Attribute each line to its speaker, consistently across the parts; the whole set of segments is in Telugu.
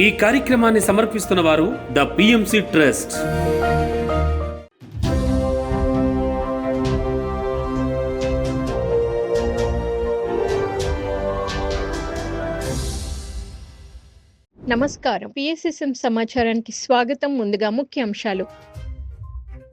Speaker 1: ఈ కార్యక్రమాన్ని సమర్పిస్తున్న వారు ద పిఎంసి ట్రస్ట్.
Speaker 2: నమస్కారం. పిఎస్ఎస్ఎం సమాచారానికి స్వాగతం. ముందుగా ముఖ్యాంశాలు.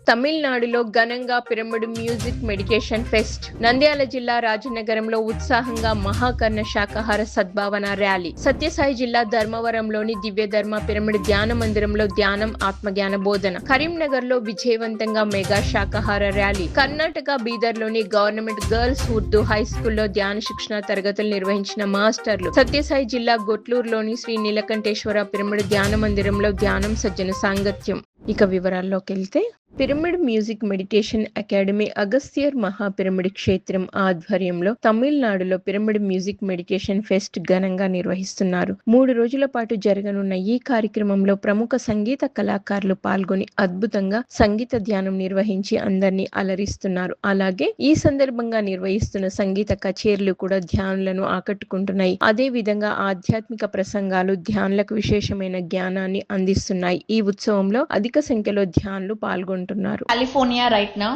Speaker 2: తమిళనాడులో ఘనంగా pyramid music meditation pest. Nandyal జిల్లా రాజనగరంలో ఉత్సాహంగా మహాకర్ణ శాకాహార సద్భావన ర్యాలీ. సత్యసాయి జిల్లా ధర్మవరంలోని దివ్యధర్మ పిరమిడ్ ధ్యాన మందిరంలో ధ్యానం, ఆత్మజ్ఞాన బోధన. కరీంనగర్ లో విజయవంతంగా మెగా శాకాహార ర్యాలీ. కర్ణాటక బీదర్లోని గవర్నమెంట్ గర్ల్స్ ఉర్దూ హై స్కూల్లో ధ్యాన శిక్షణ తరగతులు నిర్వహించిన మాస్టర్లు. సత్యసాయి జిల్లా గొట్లూరులోని శ్రీ నీలకంఠేశ్వర పిరమిడ్ ధ్యాన మందిరంలో ధ్యానం, సజ్జన సాంగత్యం. ఇక వివరాల్లోకి వెళ్తే, pyramid music meditation academy Agasthyar మహాపిరమిడ్ క్షేత్రం ఆధ్వర్యంలో తమిళనాడులో పిరమిడ్ మ్యూజిక్ మెడిటేషన్ ఫెస్ట్ ఘనంగా నిర్వహిస్తున్నారు. 3 రోజుల పాటు జరగనున్న ఈ కార్యక్రమంలో ప్రముఖ సంగీత కళాకారులు పాల్గొని అద్భుతంగా సంగీత ధ్యానం నిర్వహించి అందరినీ అలరిస్తున్నారు. అలాగే ఈ సందర్భంగా నిర్వహిస్తున్న సంగీత కచేరీలు కూడా ధ్యానులను ఆకట్టుకుంటున్నాయి. అదే విధంగా ఆధ్యాత్మిక ప్రసంగాలు ధ్యానులకు విశేషమైన జ్ఞానాన్ని అందిస్తున్నాయి. ఈ ఉత్సవంలో అధిక సంఖ్యలో ధ్యానులు పాల్గొంటున్నారు.
Speaker 3: California right now,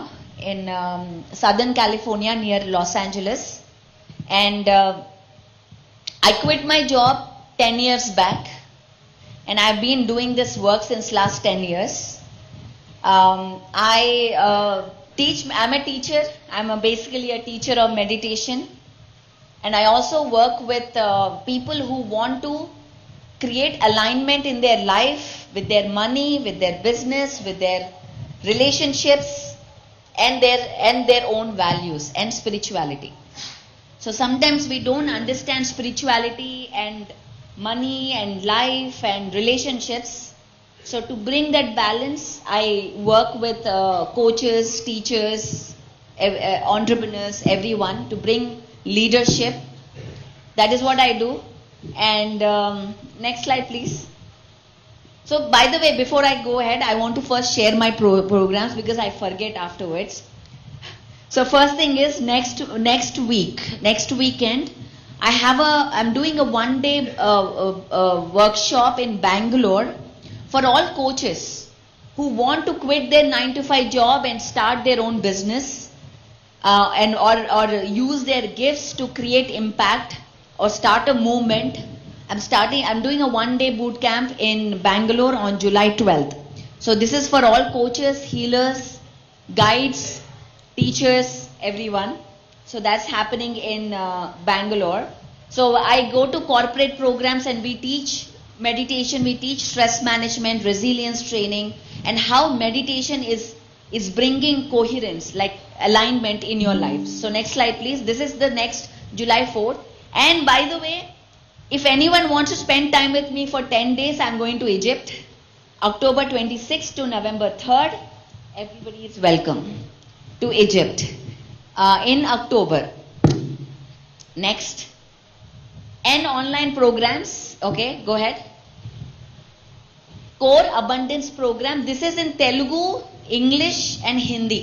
Speaker 3: in Southern California near Los Angeles, and I quit my job 10 years back, and I've been doing this work since last 10 years. I teach. I'm a teacher. Basically a teacher of meditation, and I also work with people who want to create alignment in their life, with their money, with their business, with their relationships, and their own values and spirituality. So sometimes we don't understand spirituality and money and life and relationships. So to bring that balance, I work with coaches, teachers, entrepreneurs, everyone, to bring leadership. That is what I do. And next slide please. So by the way, before I go ahead, I want to first share my programs because I forget afterwards. So first thing is next weekend, I'm doing a 1-day workshop in Bangalore for all coaches who want to quit their 9-to-5 job and start their own business, or use their gifts to create impact or start a movement. I'm doing a 1-day boot camp in Bangalore on July 12th. So this is for all coaches, healers, guides, teachers, everyone. So that's happening in Bangalore. So I go to corporate programs and we teach meditation, we teach stress management, resilience training, and how meditation is bringing coherence, like alignment in your life. So next slide please. This is the next July 4th. And by the way, if anyone wants to spend time with me for 10 days, I'm going to Egypt, October 26th to November 3rd. Everybody is welcome to Egypt in October. Next. And online programs. Okay, go ahead. Core Abundance Program. This is in Telugu, English and Hindi.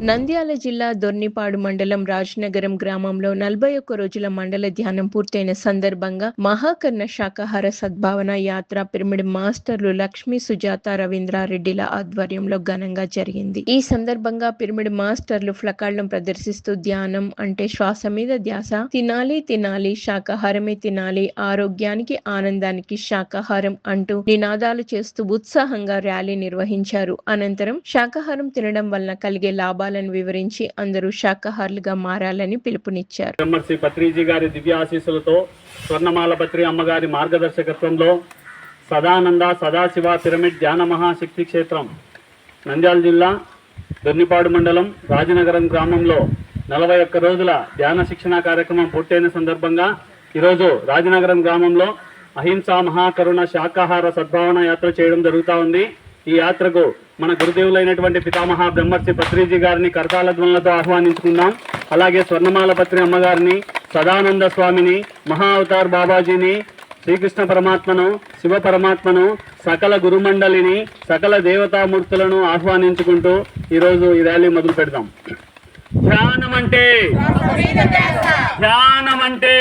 Speaker 2: Nandyal జిల్లా దొర్నిపాడు మండలం రాజనగరం గ్రామంలో 41 రోజుల మండల ధ్యానం పూర్తయిన సందర్భంగా మహాకర్ణ శాకాహార సద్భావన యాత్ర పిరమిడ్ మాస్టర్లు లక్ష్మీ సుజాత రవీంద్రారెడ్డిల ఆధ్వర్యంలో ఘనంగా జరిగింది. ఈ సందర్భంగా పిరమిడ్ మాస్టర్లు ఫ్లకార్డులను ప్రదర్శిస్తూ ధ్యానం అంటే శ్వాస మీద ధ్యాస, తినాలి తినాలి శాకాహారమే తినాలి, ఆరోగ్యానికి ఆనందానికి శాకాహారం అంటూ నినాదాలు చేస్తూ ఉత్సాహంగా ర్యాలీ నిర్వహించారు. అనంతరం శాకాహారం తినడం వలన కలిగే లాభాలను వివరించి అందరూ శాకాహారులుగా మారాలని పిలుపునిచ్చారు.
Speaker 4: బ్రహ్మర్షి పత్రిజీ గారి దివ్య ఆశీస్సులతో స్వర్ణమాల పత్రి అమ్మగారి మార్గదర్శకత్వంలో సదానంద సదాశివ పిరమిడ్ ధ్యాన మహాశక్తి క్షేత్రం నంద్యాల జిల్లా దొర్నిపాడు మండలం రాజనగరం గ్రామంలో 41 రోజుల ధ్యాన శిక్షణ కార్యక్రమం పూర్తయిన సందర్భంగా ఈరోజు రాజనగరం గ్రామంలో అహింసా మహాకరుణ శాకాహార సద్భావన యాత్ర చేయడం జరుగుతూ ఉంది. ఈ యాత్రకు మన గురుదేవులైనటువంటి పితామహ బ్రహ్మర్షి పత్రిజీ గారిని కరతాళ ధ్వనులతో ఆహ్వానించుకుందాం. అలాగే స్వర్ణమాల పత్రి అమ్మగారిని, సదానంద స్వామిని, మహా అవతార్ బాబాజీని, శ్రీకృష్ణ పరమాత్మను, శివ పరమాత్మను, సకల గురుమండలిని, సకల దేవతామూర్తులను ఆహ్వానించుకుంటూ ఈరోజు ఈ ర్యాలీ మొదలు పెడదాం. ధ్యానం అంటే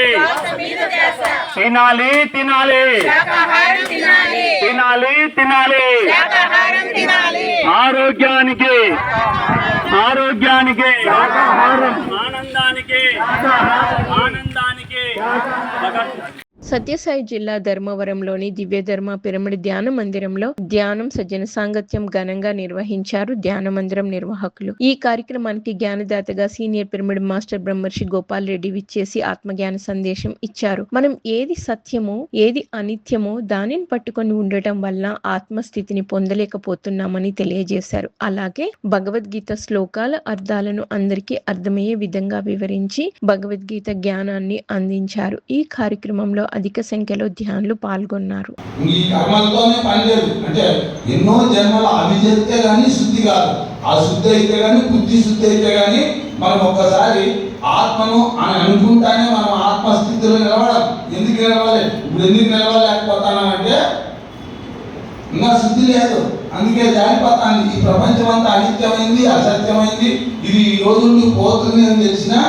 Speaker 4: తినాలి తినాలి తినాలి తినాలి, ఆరోగ్యానికి ఆనందానికి
Speaker 2: సత్యసాయి జిల్లా ధర్మవరంలోని దివ్యధర్మ పిరమిడ్ ధ్యాన మందిరంలో ధ్యానం సజ్జన సాంగత్యం ఘనంగా నిర్వహించారు ధ్యాన మందిరం నిర్వాహకులు. ఈ కార్యక్రమానికి జ్ఞానదాతగా సీనియర్ పిరమిడ్ మాస్టర్ బ్రహ్మర్షి గోపాల్ రెడ్డి విచ్చేసి ఆత్మజ్ఞాన సందేశం ఇచ్చారు. మనం ఏది సత్యమో ఏది అనిత్యమో దానిని పట్టుకొని ఉండటం వల్ల ఆత్మస్థితిని పొందలేకపోతున్నామని తెలియజేశారు. అలాగే భగవద్గీత శ్లోకాల అర్థాలను అందరికీ అర్థమయ్యే విధంగా వివరించి భగవద్గీత జ్ఞానాన్ని అందించారు. ఈ కార్యక్రమంలో అధిక సంఖ్యలో ధ్యానులు పాల్గొన్నారు.
Speaker 5: ఈ కర్మలతోనే పనిలేదు, అంటే ఎన్నో జన్మల అభిజెత్తే గానీ శుద్ధి కాదు. ఆ శుద్ధి అయితే గానీ, బుద్ధి శుద్ధి అయితే గానీ మనం ఒక్కసారి ఆత్మను అని అనుకుంటానే మనం ఆత్మస్థితిలో నిలబడాలి. ఎందుకు నిలవాలి? ఇప్పుడు ఎందుకు నిలవలేకపోతానంటే ఇంకా శుద్ధి లేదు, అందుకే జారిపోతాను. ఈ ప్రపంచం అంతా అనిత్యమైంది, అసత్యమైంది, ఇది ఈ రోజు పోతుంది అని తెలిసినా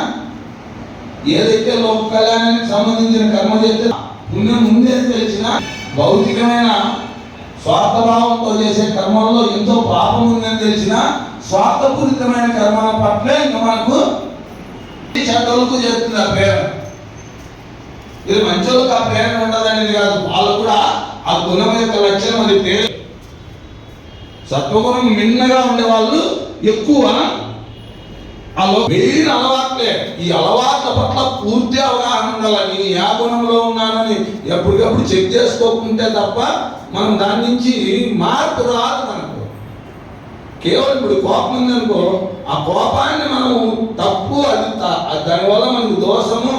Speaker 5: ఏదైతే లోక కళ్యాణానికి సంబంధించిన కర్మ చేస్తే పుణ్యం ముందే తెలిసిన భౌతికమైన స్వార్థభావంతో చేసే కర్మల్లో ఎంతో పాపం ఉందని తెలిసిన స్వార్థపూరితమైన కర్మల పట్లే ఇంకా మనకు చెడ్డలకు చెప్తుంది ఆ ప్రేరణ. ఇది మంచోళ్ళకి ఆ ప్రేరణ ఉండదనేది కాదు, వాళ్ళు కూడా ఆ గుణం యొక్క లక్షణం అది పేరు. సత్వగుణం మిన్నగా ఉండే వాళ్ళు ఎక్కువ మెయిన్ అలవాట్లే. ఈ అలవాట్ల పట్ల పూర్తి అవగాహన ఉండాలి. నేను ఏ గుణంలో ఉన్నానని ఎప్పటికప్పుడు చెక్ చేసుకోకుంటే తప్ప మనం దాని నుంచి మార్పు రాదు మనకు. కేవలం ఇప్పుడు కోపం ఉందనుకో, ఆ కోపాన్ని మనం తప్పు, అది దానివల్ల మనకు దోషము,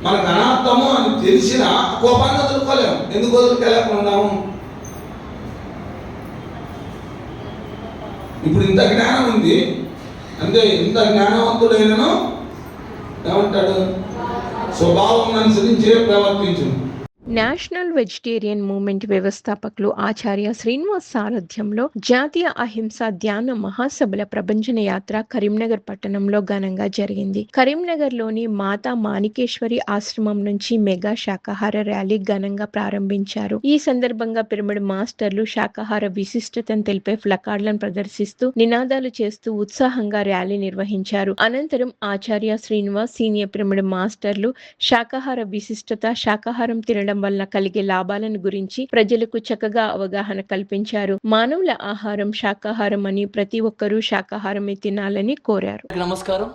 Speaker 5: మనకు అనార్థము అని తెలిసిన కోపాన్ని వదులుకోలేము. ఎందుకు వదులుకెళ్ళకున్నాము? ఇప్పుడు ఇంత జ్ఞానం ఉంది, అంటే ఇంత జ్ఞానవంతుడైనను ఏమంటాడు? స్వభావం అనుసరించే ప్రవర్తించు.
Speaker 2: నేషనల్ వెజిటేరియన్ మూవ్మెంట్ వ్యవస్థాపకులు ఆచార్య శ్రీనివాస్ సారథ్యంలో జాతీయ అహింసా ధ్యాన మహాసభల ప్రభంజన యాత్ర కరీంనగర్ పట్టణంలో ఘనంగా జరిగింది. కరీంనగర్ లోని మాతా మాణికేశ్వరి ఆశ్రమం నుంచి మెగా శాకాహార ర్యాలీ ఘనంగా ప్రారంభించారు. ఈ సందర్భంగా పిరమిడ్ మాస్టర్లు శాకాహార విశిష్టతను తెలిపే ఫ్లకార్డులను ప్రదర్శిస్తూ నినాదాలు చేస్తూ ఉత్సాహంగా ర్యాలీ నిర్వహించారు. అనంతరం ఆచార్య శ్రీనివాస్ సీనియర్ పిరమిడ్ మాస్టర్లు శాకాహార విశిష్టత, శాకాహారం తినడం వల్ల కలిగే లాభాలను గురించి ప్రజలకు చక్కగా అవగాహన కల్పించారు. మానవుల ఆహారం శాకాహారం అని, ప్రతి ఒక్కరూ శాకాహారమే తినాలని కోరారు.
Speaker 6: నమస్కారం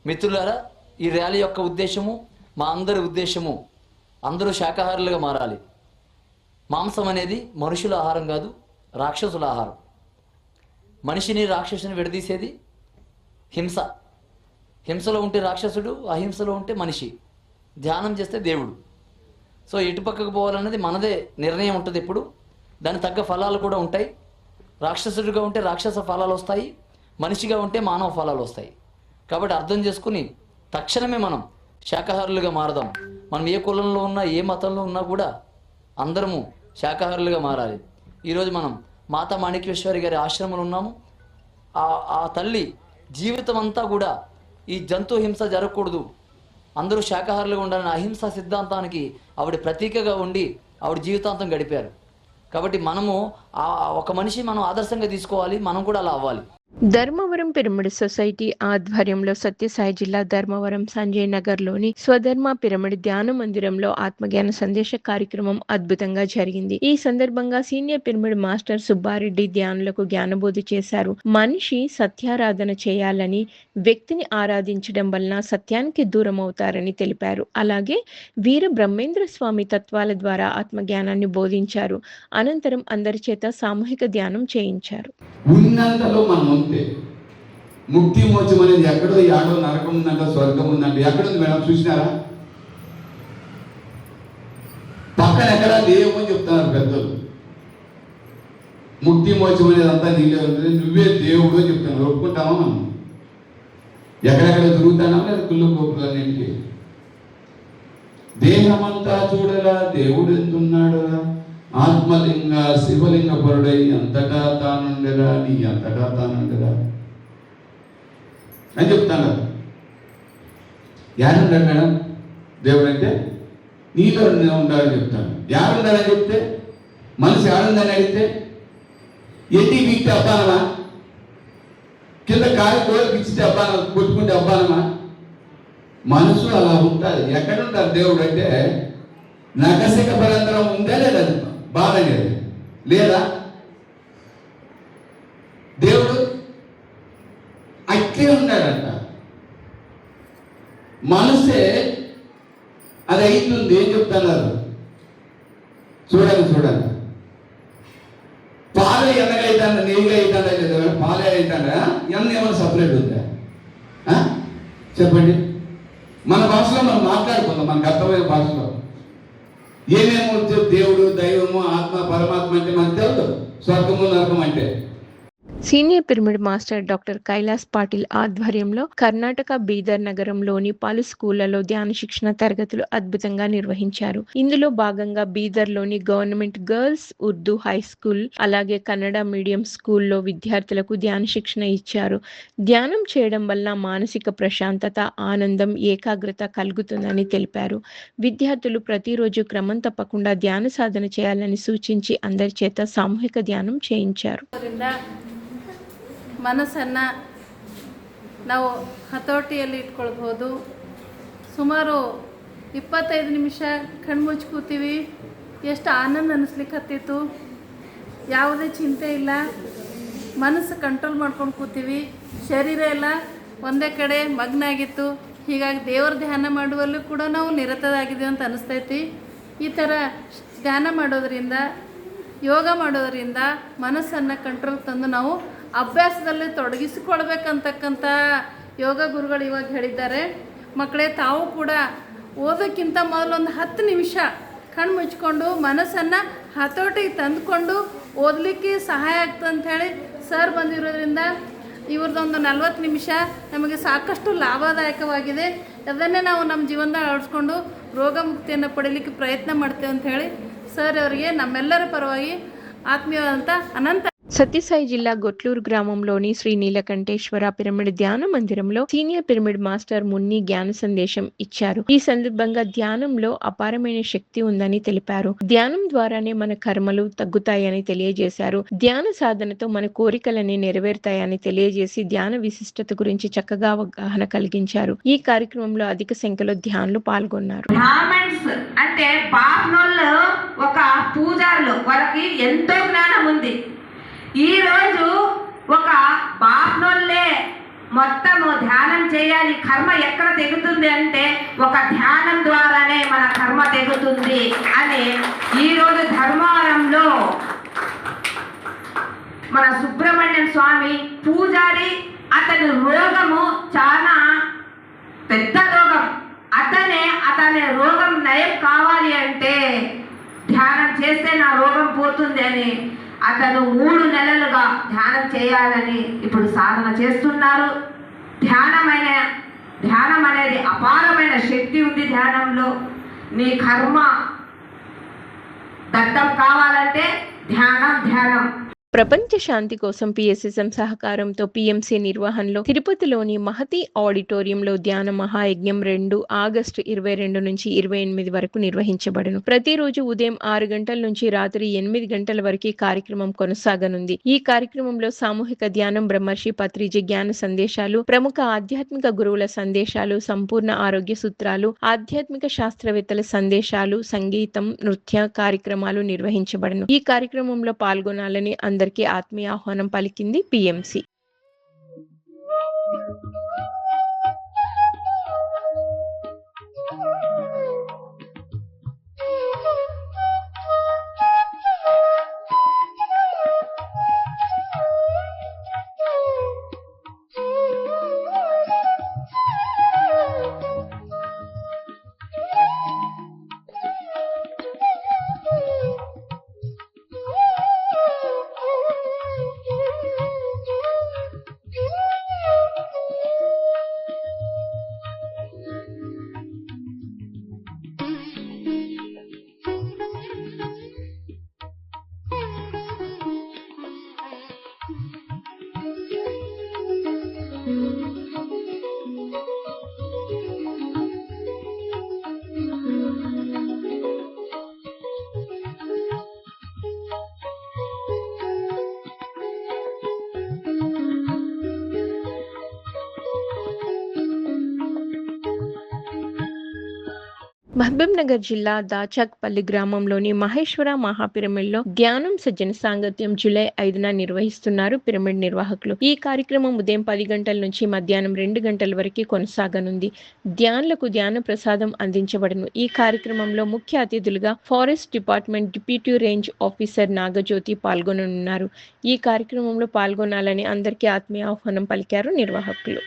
Speaker 6: మిత్రులారా, ఈ ర్యాలీ యొక్క ఉద్దేశము, మా అందరి ఉద్దేశము, అందరూ శాకాహారులుగా మారాలి. మాంసం అనేది మనుషుల ఆహారం కాదు, రాక్షసుల ఆహారం. మనిషిని రాక్షసుని విడదీసేది హింస. హింసలో ఉంటే రాక్షసుడు, అహింసలో ఉంటే మనిషి. ధ్యానం చేస్తే దేవుడు. సో ఎటుపక్కకు పోవాలన్నది మనదే నిర్ణయం ఉంటుంది. ఎప్పుడు దాని తగ్గ ఫలాలు కూడా ఉంటాయి. రాక్షసుడిగా ఉంటే రాక్షస ఫలాలు వస్తాయి, మనిషిగా ఉంటే మానవ ఫలాలు వస్తాయి. కాబట్టి అర్థం చేసుకుని తక్షణమే మనం శాకాహారులుగా మారదాం. మనం ఏ కులంలో ఉన్నా, ఏ మతంలో ఉన్నా కూడా అందరము శాకాహారులుగా మారాలి. ఈరోజు మనం మాతా మాణికేశ్వరి గారి ఆశ్రమంలో ఉన్నాము. ఆ తల్లి జీవితం అంతా కూడా ఈ జంతు హింస జరగకూడదు, అందరూ శాకాహారులుగా ఉండాలని అహింసా సిద్ధాంతానికి ఆవిడ ప్రతీకగా ఉండి ఆవిడ జీవితాంతం గడిపారు. కాబట్టి మనము ఒక మనిషి మనం ఆదర్శంగా తీసుకోవాలి, మనం కూడా అలా అవ్వాలి.
Speaker 2: ధర్మవరం పిరమిడ్ సొసైటీ ఆధ్వర్యంలో సత్యసాయి జిల్లా ధర్మవరం సంజయ్ నగర్లోని స్వధర్మ పిరమిడ్ ధ్యాన మందిరంలో ఆత్మజ్ఞాన సందేశ కార్యక్రమం అద్భుతంగా జరిగింది. ఈ సందర్భంగా సీనియర్ పిరమిడ్ మాస్టర్ సుబ్బారెడ్డి ధ్యానులకు జ్ఞానబోధ చేశారు. మనిషి సత్యారాధన చేయాలని, వ్యక్తిని ఆరాధించడం వలన సత్యానికి దూరం అవుతారని తెలిపారు. అలాగే వీర బ్రహ్మేంద్ర స్వామి తత్వాల ద్వారా ఆత్మజ్ఞానాన్ని బోధించారు. అనంతరం అందరి చేత సామూహిక ధ్యానం చేయించారు.
Speaker 5: ఉన్నంతలో మనం ఉంటే ముక్తి మోచం అనేది ఎక్కడో యాడో నరకం ఉందంట, స్వర్గం ఉందంట. ఎక్కడుంది మేడం? చూసినారా? పక్కన ఎక్కడా లేవు అని చెప్తున్నారు పెద్దలు. ముక్తి మోచం అనేది అంతా నీళ్ళే ఉంటుంది, నువ్వే దేవుడు అని చెప్తున్నారు. ఒప్పుకుంటామా మనం? ఎక్కడెక్కడ తిరుగుతామా లేదా కుళ్ళు గోపులన్నింటికి? దేహమంతా చూడరా దేవుడు ఎంతున్నాడు, ఆత్మలింగ శివలింగ పరుడై అంతటా తానుండరా, నీ అంతటా తానుండరా అని చెప్తాను. యారుండాడు మేడం దేవుడు అంటే? నీలో ఉండాలని చెప్తాను. యారుండాలని చెప్తే మనసు యారుందని అడిగితే ఎన్ని వీక్తే అబ్బానమా, కింద కాలి కోరిక ఇచ్చితే అబ్బాన, కొట్టుకుంటే అబ్బానమా? మనసు అలా ఉంటుంది. ఎక్కడుంటారు దేవుడు అంటే? నగసిక పరంతరం ఉందా లేదా? బాధ అనేది లేదా? దేవుడు అట్లే ఉన్నాడంట. మనసే అది అవుతుంది. ఏం చెప్తున్నారు చూడండి. పాలే ఎన్నగా అవుతాడా, నెయ్యిగా అవుతాడా లేదా? పాలే అవుతాడా, ఎన్న ఏమైనా సపరేట్ ఉందా? చెప్పండి. మన భాషలో మనం మాట్లాడుకుందాం, మనకు అర్థమైన భాషలో. ఏమేమో దేవుడు, దైవము, ఆత్మ, పరమాత్మ అంటే మనకు తెలుసు. స్వర్గము, నరకం అంటే.
Speaker 2: Senior pyramid master doctor Kailas Patil ఆధ్వర్యంలో కర్ణాటక బీదర్ నగరంలోని పలు స్కూళ్లలో ధ్యాన శిక్షణ తరగతులు అద్భుతంగా నిర్వహించారు. ఇందులో భాగంగా బీదర్లోని government girls Urdu high school, అలాగే కన్నడ మీడియం స్కూల్లో విద్యార్థులకు ధ్యాన శిక్షణ ఇచ్చారు. ధ్యానం చేయడం వల్ల మానసిక ప్రశాంతత, ఆనందం, ఏకాగ్రత కలుగుతుందని తెలిపారు. విద్యార్థులు ప్రతిరోజు క్రమం తప్పకుండా ధ్యాన సాధన చేయాలని సూచించి అందరి చేత సామూహిక ధ్యానం చేయించారు.
Speaker 7: ಮನಸ್ಸನ್ನು ನಾವು ಹತೋಟಿಯಲ್ಲಿ ಇಟ್ಕೊಳ್ಬೋದು. ಸುಮಾರು 25 ನಿಮಿಷ ಕಣ್ಮುಚ್ಚಿ ಕೂತೀವಿ. ಎಷ್ಟು ಆನಂದ ಅನ್ನಿಸ್ಲಿಕ್ಕತ್ತಿತ್ತು. ಯಾವುದೇ ಚಿಂತೆ ಇಲ್ಲ, ಮನಸ್ಸು ಕಂಟ್ರೋಲ್ ಮಾಡ್ಕೊಂಡು ಕೂತೀವಿ. ಶರೀರ ಎಲ್ಲ ಒಂದೇ ಕಡೆ ಮಗ್ನ ಆಗಿತ್ತು. ಹೀಗಾಗಿ ದೇವರ ಧ್ಯಾನ ಮಾಡುವಲ್ಲೂ ಕೂಡ ನಾವು ನಿರತರಾಗಿದ್ದೀವಿ ಅಂತ ಅನಿಸ್ತೈತಿ. ಈ ಥರ ಧ್ಯಾನ ಮಾಡೋದರಿಂದ, ಯೋಗ ಮಾಡೋದರಿಂದ ಮನಸ್ಸನ್ನು ಕಂಟ್ರೋಲ್ ತಂದು ನಾವು ಅಭ್ಯಾಸದಲ್ಲಿ ತೊಡಗಿಸಿಕೊಳ್ಬೇಕಂತಕ್ಕಂಥ ಯೋಗ ಗುರುಗಳು ಇವಾಗ ಹೇಳಿದ್ದಾರೆ. ಮಕ್ಕಳೇ, ತಾವು ಕೂಡ ಓದೋಕ್ಕಿಂತ ಮೊದಲು ಒಂದು 10 ನಿಮಿಷ ಕಣ್ಣು ಮುಚ್ಕೊಂಡು ಮನಸ್ಸನ್ನು ಹತೋಟಿಗೆ ತಂದುಕೊಂಡು ಓದಲಿಕ್ಕೆ ಸಹಾಯ ಆಗ್ತದೆ ಅಂಥೇಳಿ ಸರ್ ಬಂದಿರೋದ್ರಿಂದ ಇವ್ರದ್ದೊಂದು 40 ನಿಮಿಷ ನಮಗೆ ಸಾಕಷ್ಟು ಲಾಭದಾಯಕವಾಗಿದೆ. ಅದನ್ನೇ ನಾವು ನಮ್ಮ ಜೀವನದಾಗ ಅಳಿಸ್ಕೊಂಡು ರೋಗ ಮುಕ್ತಿಯನ್ನು ಪಡೀಲಿಕ್ಕೆ ಪ್ರಯತ್ನ ಮಾಡ್ತೇವೆ ಅಂಥೇಳಿ ಸರ್ ಅವರಿಗೆ ನಮ್ಮೆಲ್ಲರ ಪರವಾಗಿ ಆತ್ಮೀಯವಾದಂಥ ಅನಂತ.
Speaker 2: సత్యసాయి జిల్లా గొట్లూరు గ్రామంలోని శ్రీ నీలకంఠేశ్వర పిరమిడ్ ధ్యాన మందిరంలో సీనియర్ పిరమిడ్ మాస్టర్ మున్ని జ్ఞాన సందేశం ఇచ్చారు. ఈ సందర్భంగా ధ్యానంలో అపారమైన శక్తి ఉందని తెలిపారు. ధ్యానం ద్వారానే మన కర్మలు తగ్గుతాయని తెలియజేశారు. ధ్యాన సాధనతో మన కోరికలని నెరవేరుతాయని తెలియజేసి ధ్యాన విశిష్టత గురించి చక్కగా అవగాహన కలిగించారు. ఈ కార్యక్రమంలో అధిక సంఖ్యలో ధ్యానులు పాల్గొన్నారు.
Speaker 8: అంటే పాపనోళ్ళు ఒక పూజారులు, వాళ్ళకి ఎంతో జ్ఞానం ఉంది. ఈరోజు ఒక బాప్నోళ్ళే మొత్తము ధ్యానం చేయాలి. కర్మ ఎక్కడ తెగుతుంది అంటే ఒక ధ్యానం ద్వారానే మన కర్మ తెగుతుంది అని ఈరోజు ధర్మవరంలో మన సుబ్రహ్మణ్యం స్వామి పూజారి, అతని రోగము చాలా పెద్ద రోగం. అతని రోగం నయం కావాలి అంటే ధ్యానం చేస్తే నా రోగం పోతుంది అని అతను 3 నెలలుగా ధ్యానం చేయాలని ఇప్పుడు సాధన చేస్తున్నారు. ధ్యానం అనేది అపారమైన శక్తి ఉంది ధ్యానంలో. నీ కర్మ దగ్ధం కావాలంటే ధ్యానం
Speaker 2: ప్రపంచ శాంతి కోసం పిఎస్ఎస్ఎం సహకారంతో పిఎంసి నిర్వహణలో తిరుపతిలోని మహతి ఆడిటోరియంలో ధ్యాన మహాయజ్ఞం 2 ఆగస్టు 22 నుంచి 28 వరకు నిర్వహించబడును. ప్రతిరోజు ఉదయం 6 గంటల నుంచి రాత్రి 8 గంటల వరకు కార్యక్రమం కొనసాగనుంది. ఈ కార్యక్రమంలో సామూహిక ధ్యానం, బ్రహ్మర్షి పత్రిజీ జ్ఞాన సందేశాలు, ప్రముఖ ఆధ్యాత్మిక గురువుల సందేశాలు, సంపూర్ణ ఆరోగ్య సూత్రాలు, ఆధ్యాత్మిక శాస్త్రవేత్తల సందేశాలు, సంగీతం, నృత్య కార్యక్రమాలు నిర్వహించబడును. ఈ కార్యక్రమంలో పాల్గొనాలని అందరికీ ఆత్మీయ ఆహ్వానం పలికింది పిఎంసి. మహబూబ్ నగర్ జిల్లా దాచక్పల్లి గ్రామంలోని మహేశ్వర మహాపిరమిడ్లో జ్ఞానం సజ్జన సాంగత్యం జూలై 5న నిర్వహిస్తున్నారు పిరమిడ్ నిర్వాహకులు. ఈ కార్యక్రమం ఉదయం 10 గంటల నుంచి మధ్యాహ్నం 2 గంటల వరకు కొనసాగనుంది. ధ్యానులకు ధ్యాన ప్రసాదం అందించబడును. ఈ కార్యక్రమంలో ముఖ్య అతిథులుగా forest department deputy range officer Nagajyothi పాల్గొననున్నారు. ఈ కార్యక్రమంలో పాల్గొనాలని అందరికీ ఆత్మీయ ఆహ్వానం పలికారు నిర్వాహకులు.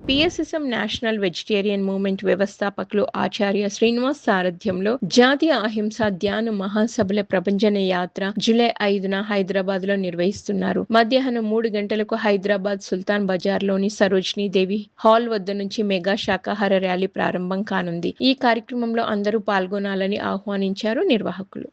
Speaker 2: పిఎస్ఎస్ఎం నేషనల్ వెజిటేరియన్ మూవ్మెంట్ వ్యవస్థాపకులు ఆచార్య శ్రీనివాస్ సారథ్యంలో జాతీయ అహింస ధ్యాన మహాసభల ప్రభంజన యాత్ర జూలై 5న హైదరాబాద్ లో నిర్వహిస్తున్నారు. మధ్యాహ్నం 3 గంటలకు హైదరాబాద్ సుల్తాన్ బజార్ లోని సరోజినీ దేవి హాల్ వద్ద నుంచి మెగా శాకాహార ర్యాలీ ప్రారంభం కానుంది. ఈ కార్యక్రమంలో అందరూ పాల్గొనాలని ఆహ్వానించారు నిర్వాహకులు.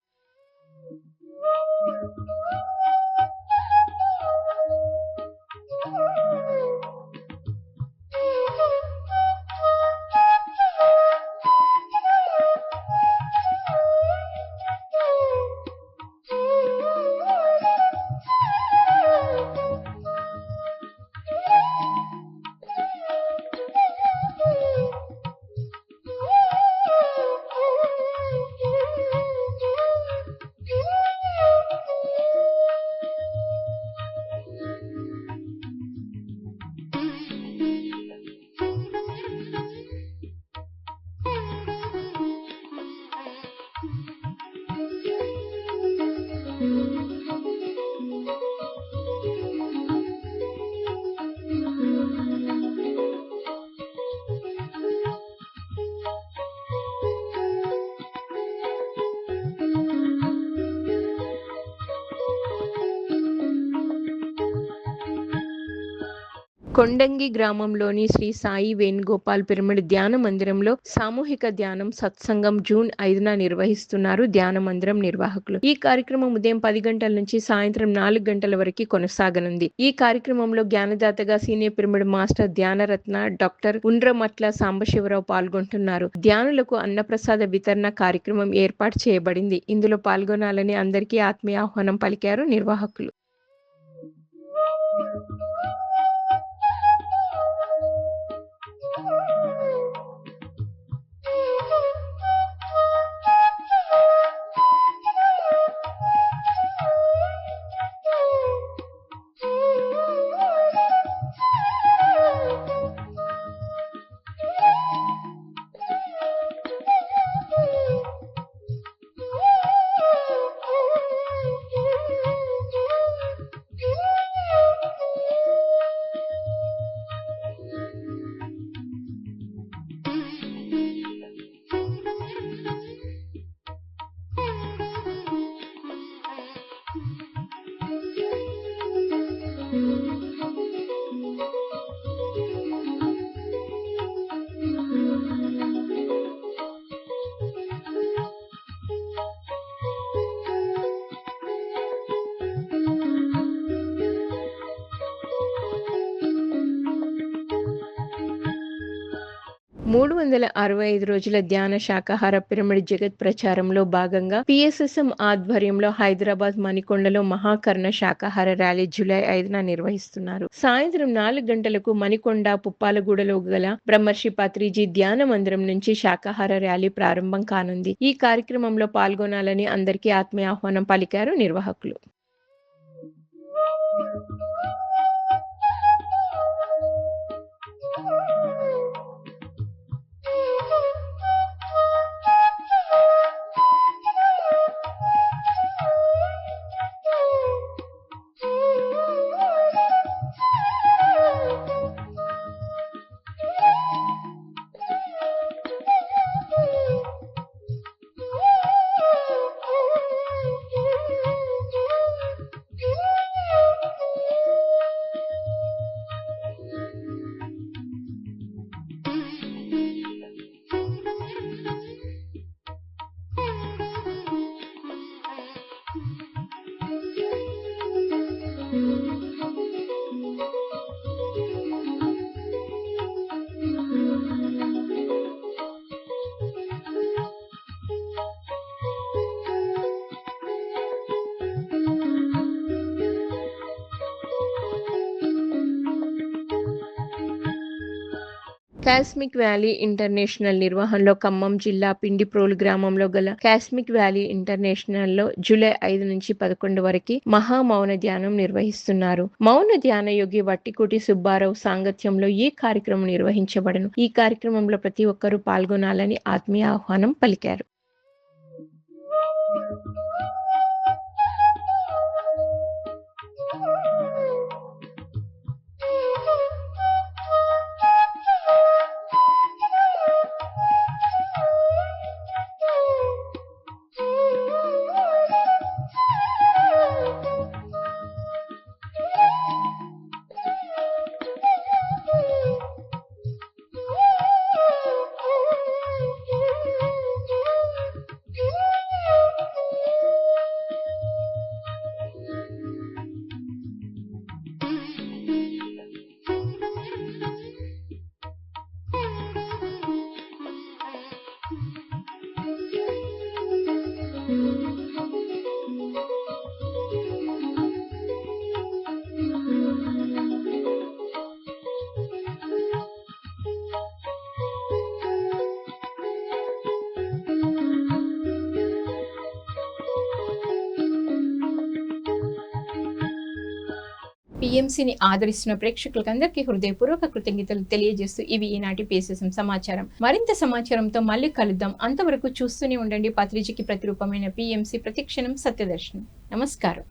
Speaker 2: కొండంగి గ్రామంలోని శ్రీ సాయి వేణుగోపాల్ పిరమిడ్ ధ్యాన మందిరంలో సామూహిక ధ్యానం సత్సంగం జూన్ 5న నిర్వహిస్తున్నారు ధ్యాన మందిరం నిర్వాహకులు. ఈ కార్యక్రమం ఉదయం 10 గంటల నుంచి సాయంత్రం 4 గంటల వరకు కొనసాగనుంది. ఈ కార్యక్రమంలో జ్ఞానదాతగా సీనియర్ పిరమిడ్ మాస్టర్ ధ్యానరత్న డాక్టర్ ఉండ్రమట్ల సాంబశివరావు పాల్గొంటున్నారు. ధ్యానులకు అన్నప్రసాద వితరణ కార్యక్రమం ఏర్పాటు చేయబడింది. ఇందులో పాల్గొనాలని అందరికీ ఆత్మీయ ఆహ్వానం పలికారు నిర్వాహకులు. మూడు 365 రోజుల ధ్యాన శాకాహార పిరమిడ్ జగత్ ప్రచారంలో భాగంగా PSSM ఆధ్వర్యంలో హైదరాబాద్ మణికొండలో మహాకర్ణ శాకాహార ర్యాలీ జూలై 5న నిర్వహిస్తున్నారు. సాయంత్రం 4 గంటలకు మణికొండ పుప్పాలగూడలో గల బ్రహ్మర్షి పత్రిజీ ధ్యాన మందిరం నుంచి శాకాహార ర్యాలీ ప్రారంభం కానుంది. ఈ కార్యక్రమంలో పాల్గొనాలని అందరికీ ఆత్మీయ ఆహ్వానం పలికారు నిర్వాహకులు. కాస్మిక్ వ్యాలీ ఇంటర్నేషనల్ నిర్వహణలో ఖమ్మం జిల్లా పిండిప్రోలు గ్రామంలో గల కాస్మిక్ వ్యాలీ ఇంటర్నేషనల్లో జూలై 5 నుంచి 11 వరకు మహా మౌన ధ్యానం నిర్వహిస్తున్నారు. మౌన ధ్యాన యోగి వట్టికోటి సుబ్బారావు సాంగత్యంలో ఈ కార్యక్రమం నిర్వహించబడను. ఈ కార్యక్రమంలో ప్రతి ఒక్కరూ పాల్గొనాలని ఆత్మీయ ఆహ్వానం పలికారు. PMCని ఆదరిస్తున్న ప్రేక్షకులకు అందరికీ హృదయపూర్వక కృతజ్ఞతలు తెలియజేస్తూ ఇవి ఈనాటి PSSM సమాచారం. మరింత సమాచారంతో మళ్ళీ కలుద్దాం. అంతవరకు చూస్తూనే ఉండండి పత్రిజీకి ప్రతిరూపమైన PMC ప్రతిక్షణం సత్యదర్శనం. నమస్కారం.